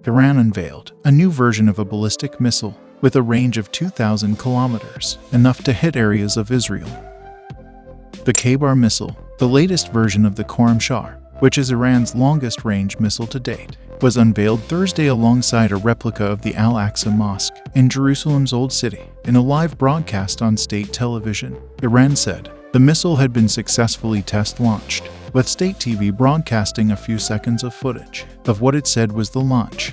Iran unveiled a new version of a ballistic missile with a range of 2,000 kilometers, enough to hit areas of Israel. The Khaibar missile, the latest version of the Khorramshahr, which is Iran's longest-range missile to date, was unveiled Thursday alongside a replica of the Al-Aqsa Mosque in Jerusalem's Old City. In a live broadcast on state television, Iran said the missile had been successfully test-launched, with state TV broadcasting a few seconds of footage of what it said was the launch.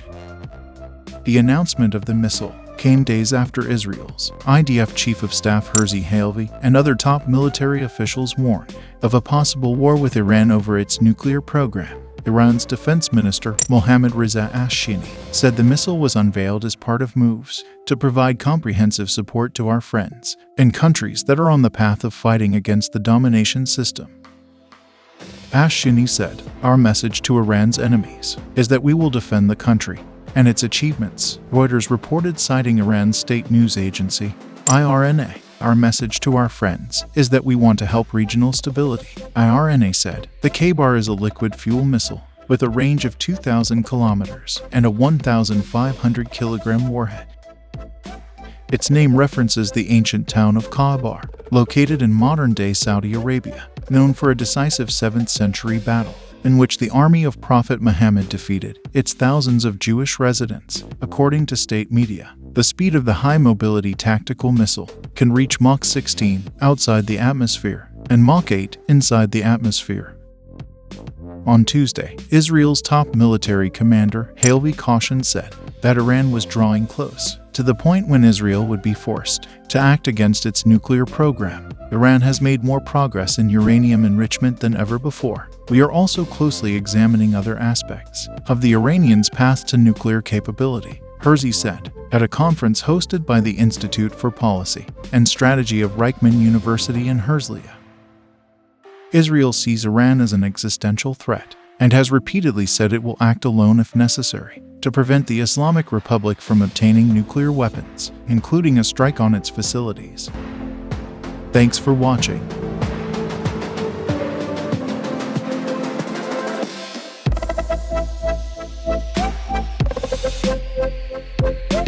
The announcement of the missile came days after Israel's IDF Chief of Staff Herzi Halevi and other top military officials warned of a possible war with Iran over its nuclear program. Iran's Defense Minister Mohammadreza Ashtiani said the missile was unveiled as part of moves to provide comprehensive support to our friends and countries that are on the path of fighting against the domination system. Ashtiani said, "Our message to Iran's enemies is that we will defend the country and its achievements," Reuters reported, citing Iran's state news agency, IRNA. "Our message to our friends is that we want to help regional stability," IRNA said. The Khaibar is a liquid fuel missile with a range of 2,000 kilometers and a 1,500 kilogram warhead. Its name references the ancient town of Khaibar, located in modern-day Saudi Arabia, known for a decisive 7th century battle in which the army of Prophet Muhammad defeated its thousands of Jewish residents, according to state media. The speed of the high-mobility tactical missile can reach Mach 16 outside the atmosphere and Mach 8 inside the atmosphere. On Tuesday, Israel's top military commander, Halevi Caution, said that Iran was drawing close to the point when Israel would be forced to act against its nuclear program. Iran has made more progress in uranium enrichment than ever before. We are also closely examining other aspects of the Iranians' path to nuclear capability, Herzi said at a conference hosted by the Institute for Policy and Strategy of Reichman University in Herzliya. Israel sees Iran as an existential threat and has repeatedly said it will act alone if necessary to prevent the Islamic Republic from obtaining nuclear weapons, including a strike on its facilities. Thanks for watching.